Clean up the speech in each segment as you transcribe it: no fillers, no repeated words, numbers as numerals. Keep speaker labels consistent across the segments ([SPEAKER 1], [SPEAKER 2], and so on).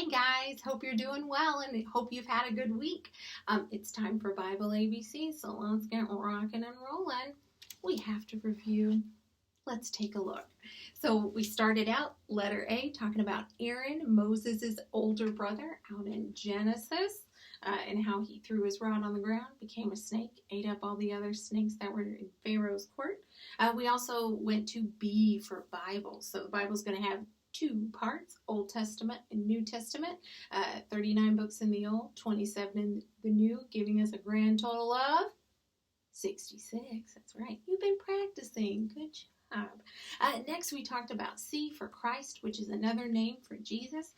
[SPEAKER 1] Hey guys, hope you're doing well and hope you've had a good week. It's time for Bible ABC, so let's get rocking and rolling. We have to review. Let's take a look. So we started out, letter A, talking about Aaron, Moses' older brother, out in Genesis, and how he threw his rod on the ground, became a snake, ate up all the other snakes that were in Pharaoh's court. We also went to B for Bible. So the Bible's going to have two parts, Old Testament and New Testament, 39 books in the Old, 27 in the New, giving us a grand total of 66. That's right. You've been practicing. Good job. Next, we talked about C for Christ, which is another name for Jesus.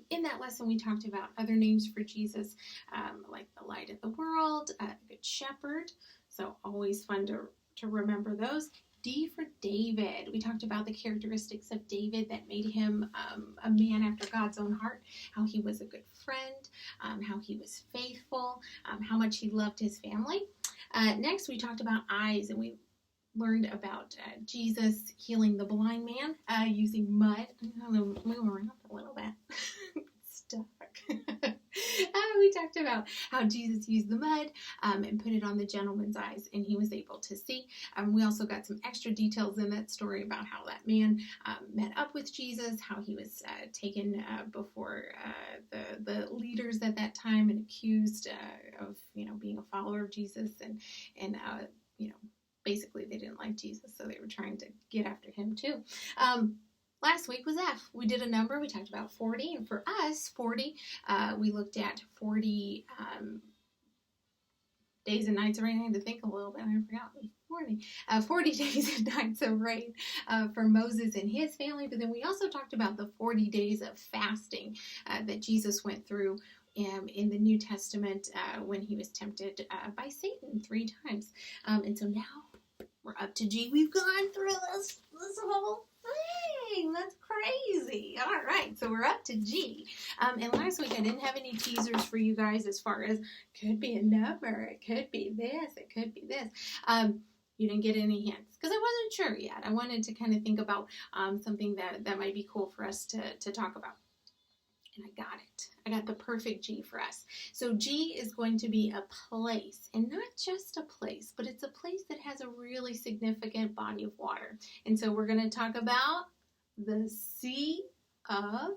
[SPEAKER 1] In that lesson, we talked about other names for Jesus, like the light of the world, good shepherd. So always fun to remember those. D for David. We talked about the characteristics of David that made him a man after God's own heart, how he was a good friend, how he was faithful, how much he loved his family. Next, we talked about eyes, and we learned about Jesus healing the blind man using mud. I'm going to move around a little bit. Stuck. We talked about how Jesus used the mud and put it on the gentleman's eyes, and he was able to see. We also got some extra details in that story about how that man met up with Jesus, how he was taken before the leaders at that time and accused of being a follower of Jesus, and basically they didn't like Jesus, so they were trying to get after him too. Last week was F. We did a number. We talked about 40. And for us, 40, we looked at 40 days and nights of rain. I had to think a little bit. I forgot it was 40 days and nights of rain for Moses and his family. But then we also talked about the 40 days of fasting that Jesus went through in the New Testament when he was tempted by Satan 3 times. And so now we're up to G. We've gone through this whole thing. That's crazy. All right, so we're up to G. And last week I didn't have any teasers for you guys as far as could be a number, it could be this, it could be this. You didn't get any hints because I wasn't sure yet. I wanted to kind of think about something that might be cool for us to talk about. And I got it. I got the perfect G for us. So G is going to be a place, and not just a place, but it's a place that has a really significant body of water. And so we're going to talk about the Sea of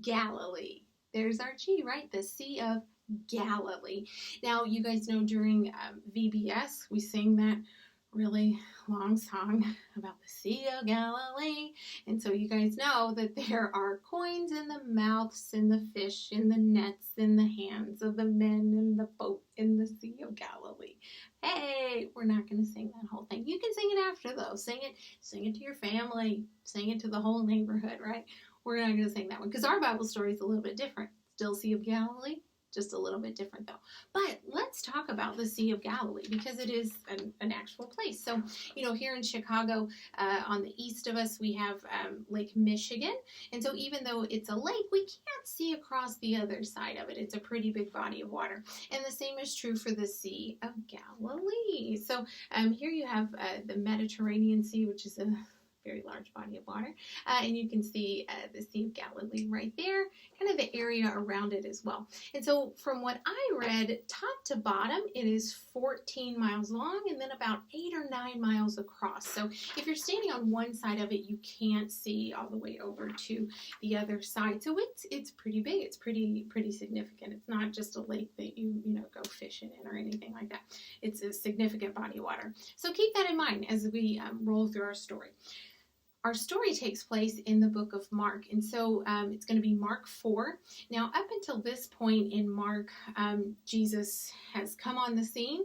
[SPEAKER 1] Galilee. There's our G, right? The Sea of Galilee. Now, you guys know during VBS, we sing that really long song about the Sea of Galilee. And so you guys know that there are coins in the mouths and the fish in the nets in the hands of the men in the boat in the Sea of Galilee. Hey, we're not going to sing that whole thing. You can sing it after though. Sing it to your family. Sing it to the whole neighborhood, right? We're not going to sing that one because our Bible story is a little bit different. Still Sea of Galilee. Just a little bit different though. But let's talk about the Sea of Galilee because it is an actual place. So, here in Chicago, on the east of us, we have Lake Michigan. And so even though it's a lake, we can't see across the other side of it. It's a pretty big body of water. And the same is true for the Sea of Galilee. So here you have the Mediterranean Sea, which is a very large body of water, and you can see the Sea of Galilee right there, kind of the area around it as well. And so from what I read, top to bottom, it is 14 miles long and then about 8 or 9 miles across. So if you're standing on one side of it, you can't see all the way over to the other side. So it's pretty big. It's pretty significant. It's not just a lake that you go fishing in or anything like that. It's a significant body of water. So keep that in mind as we roll through our story. Our story takes place in the book of Mark, and so it's going to be Mark 4. Now, up until this point in Mark, Jesus has come on the scene.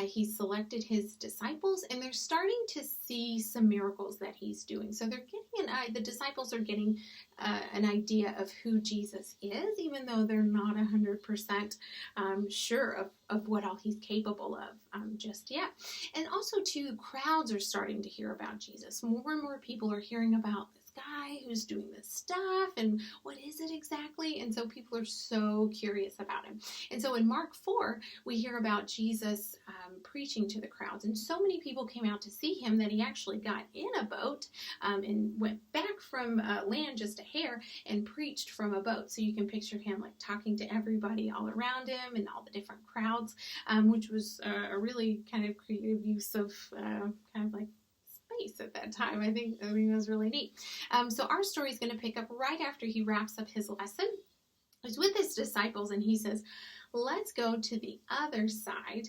[SPEAKER 1] He's selected his disciples, and they're starting to see some miracles that he's doing. So they're getting the disciples are getting an idea of who Jesus is, even though they're not 100% sure of what all he's capable of just yet. And also, too, crowds are starting to hear about Jesus. More and more people are hearing about this guy who's doing this stuff, and what is it exactly? And so people are so curious about him. And so in Mark 4, we hear about Jesus preaching to the crowds, and so many people came out to see him that he actually got in a boat and went back from land just a hair and preached from a boat. So you can picture him like talking to everybody all around him and all the different crowds, which was a really kind of creative use of kind of like space at that time. I think it was really neat. So our story is going to pick up right after he wraps up his lesson. He's with his disciples and he says, let's go to the other side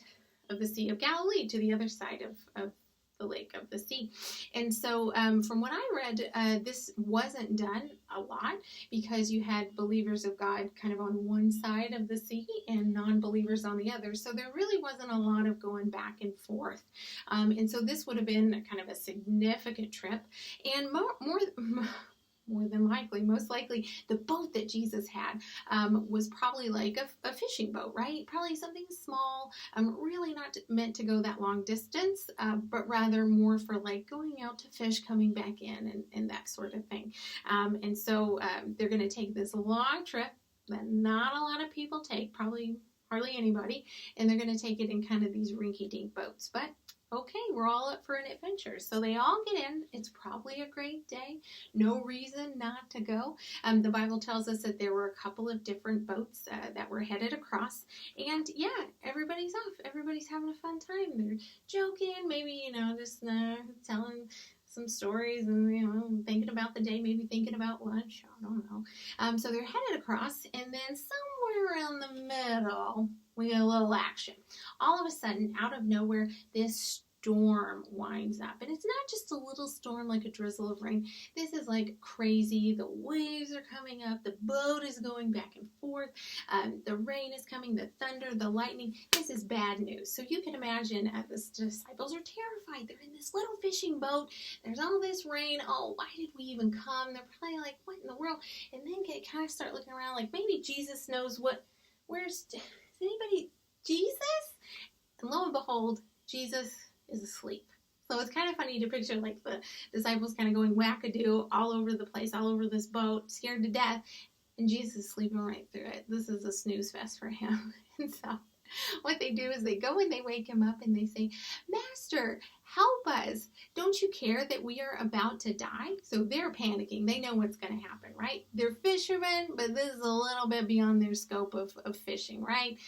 [SPEAKER 1] of the Sea of Galilee, to the other side of the lake of the sea. And so from what I read, this wasn't done a lot because you had believers of God kind of on one side of the sea and non-believers on the other. So there really wasn't a lot of going back and forth. And so this would have been kind of a significant trip, and most likely, the boat that Jesus had was probably like a fishing boat, right? Probably something small, really not meant to go that long distance, but rather more for like going out to fish, coming back in, and that sort of thing. And so they're going to take this long trip that not a lot of people take, probably hardly anybody, and they're going to take it in kind of these rinky-dink boats. But okay, we're all up for an adventure. So they all get in. It's probably a great day. No reason not to go. The Bible tells us that there were a couple of different boats that were headed across. And yeah, everybody's off. Everybody's having a fun time. They're joking, maybe, just telling some stories and, thinking about the day, maybe thinking about lunch. I don't know. So they're headed across, and then somewhere around the middle, we get a little action. All of a sudden, out of nowhere, this storm winds up. And it's not just a little storm like a drizzle of rain. This is like crazy. The waves are coming up. The boat is going back and forth. The rain is coming, the thunder, the lightning. This is bad news. So you can imagine the disciples are terrified. They're in this little fishing boat. There's all this rain. Oh, why did we even come? They're probably like, what in the world? And then they kind of start looking around like maybe Jesus knows is anybody, Jesus? And lo and behold, Jesus is asleep. So it's kind of funny to picture like the disciples kind of going wackadoo all over the place, all over this boat, scared to death, and Jesus is sleeping right through it. This is a snooze fest for him. And so what they do is they go and they wake him up and they say, Master, help us. Don't you care that we are about to die? So they're panicking. They know what's going to happen, right? They're fishermen, but this is a little bit beyond their scope of fishing, right?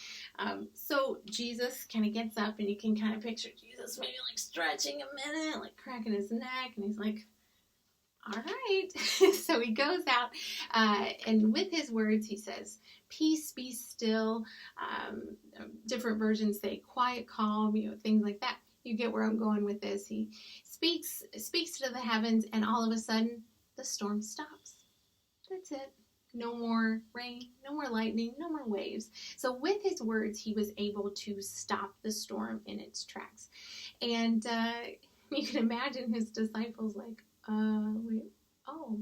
[SPEAKER 1] So Jesus kind of gets up, and you can kind of picture Jesus maybe like stretching a minute, like cracking his neck, and he's like, all right. So he goes out, and with his words, he says, peace, be still. Different versions say quiet, calm, things like that. You get where I'm going with this. He speaks to the heavens, and all of a sudden, the storm stops. That's it. No more rain, no more lightning, no more waves. So with his words, he was able to stop the storm in its tracks. And you can imagine his disciples like, wait, oh,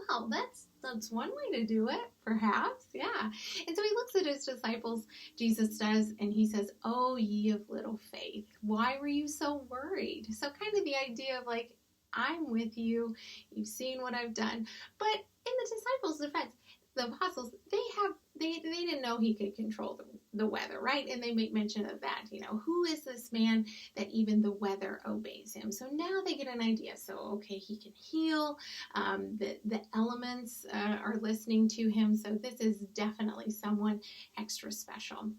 [SPEAKER 1] well, that's one way to do it, perhaps, yeah. And so he looks at his disciples, Jesus does, and he says, oh, ye of little faith, why were you so worried? So kind of the idea of like, I'm with you, you've seen what I've done. But in the disciples' defense, the apostles, they didn't know he could control the weather, right? And they make mention of that, who is this man that even the weather obeys him? So now they get an idea. So, okay, he can heal. The elements are listening to him. So this is definitely someone extra special.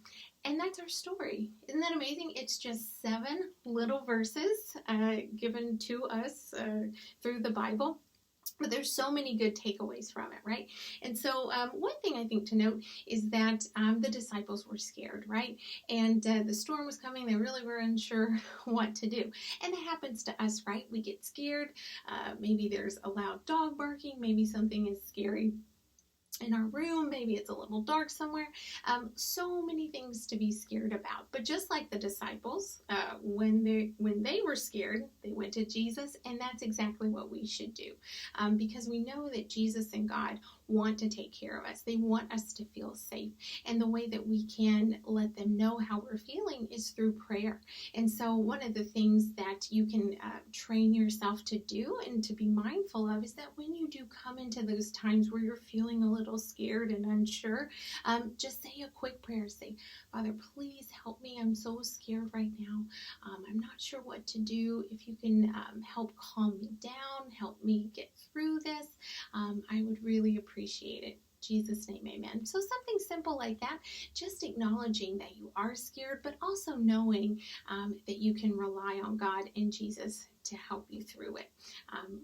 [SPEAKER 1] And that's our story. Isn't that amazing? It's just 7 little verses given to us through the Bible. But there's so many good takeaways from it, right? And so one thing I think to note is that the disciples were scared, right? And the storm was coming. They really were unsure what to do. And that happens to us, right? We get scared. Maybe there's a loud dog barking. Maybe something is scary in our room, maybe it's a little dark somewhere. So many things to be scared about. But just like the disciples, when they were scared, they went to Jesus, and that's exactly what we should do. Because we know that Jesus and God want to take care of us. They want us to feel safe. And the way that we can let them know how we're feeling is through prayer. And so one of the things that you can train yourself to do and to be mindful of is that when you do come into those times where you're feeling a little scared and unsure, just say a quick prayer. Say, Father, please help me. I'm so scared right now. I'm not sure what to do. If you can help calm me down, help me get through this, I would really appreciate it. In Jesus' name, amen. So something simple like that, just acknowledging that you are scared, but also knowing that you can rely on God and Jesus to help you through it,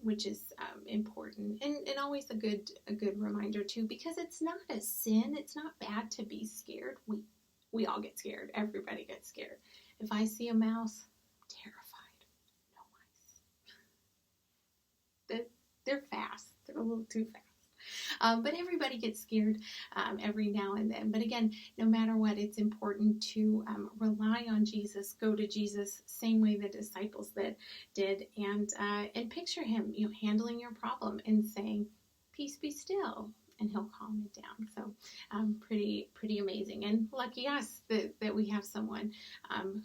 [SPEAKER 1] which is important and always a good reminder too, because it's not a sin. It's not bad to be scared. We all get scared. Everybody gets scared. If I see a mouse, I'm terrified. No mice. They're fast. They're a little too fast. But everybody gets scared every now and then. But again, no matter what, it's important to rely on Jesus, go to Jesus, same way the disciples did, and picture him, handling your problem and saying, "Peace, be still," and he'll calm it down. So pretty amazing, and lucky us that we have someone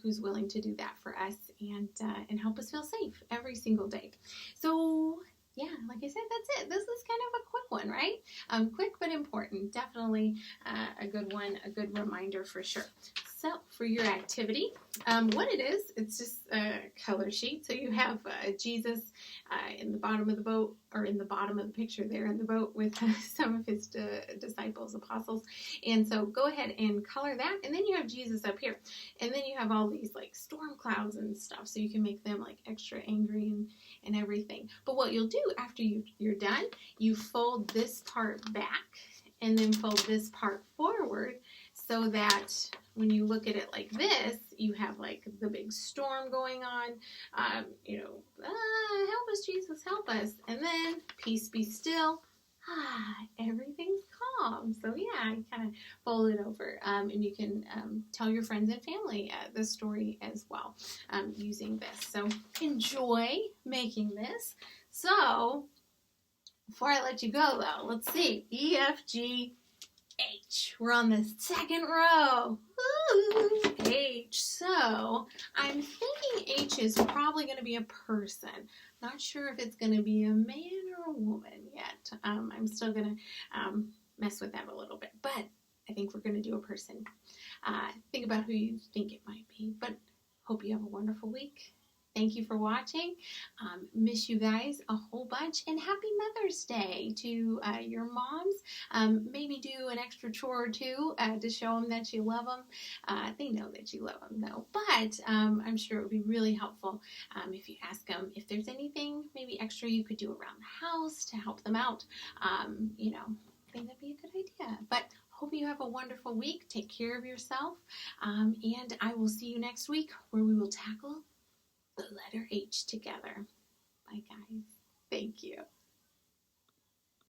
[SPEAKER 1] who's willing to do that for us and help us feel safe every single day. So yeah, like I said, that's it. This is kind of a quick one, right? Quick but important. Definitely a good one, a good reminder for sure. So for your activity, what it is, it's just a color sheet. So you have Jesus in the bottom of the boat, or in the bottom of the picture there in the boat with some of his disciples, apostles. And so go ahead and color that. And then you have Jesus up here. And then you have all these like storm clouds and stuff. So you can make them like extra angry and everything. But what you'll do after you're done, you fold this part back and then fold this part forward, so that when you look at it like this, you have like the big storm going on, help us, Jesus, help us. And then peace, be still. Everything's calm. So yeah, you kind of fold it over, and you can tell your friends and family the story as well using this. So enjoy making this. So before I let you go though, let's see, E, F, G, H. We're on the second row. Ooh, H. So I'm thinking H is probably going to be a person. Not sure if it's going to be a man or a woman yet. I'm still going to mess with that a little bit. But I think we're going to do a person. Think about who you think it might be. But hope you have a wonderful week. Thank you for watching. Miss you guys a whole bunch, and happy Mother's Day to your moms. Maybe do an extra chore or two to show them that you love them. They know that you love them though, but I'm sure it would be really helpful if you ask them if there's anything maybe extra you could do around the house to help them out. I think that'd be a good idea. But hope you have a wonderful week. Take care of yourself, and I will see you next week where we will tackle the letter H together. Bye, guys. Thank you.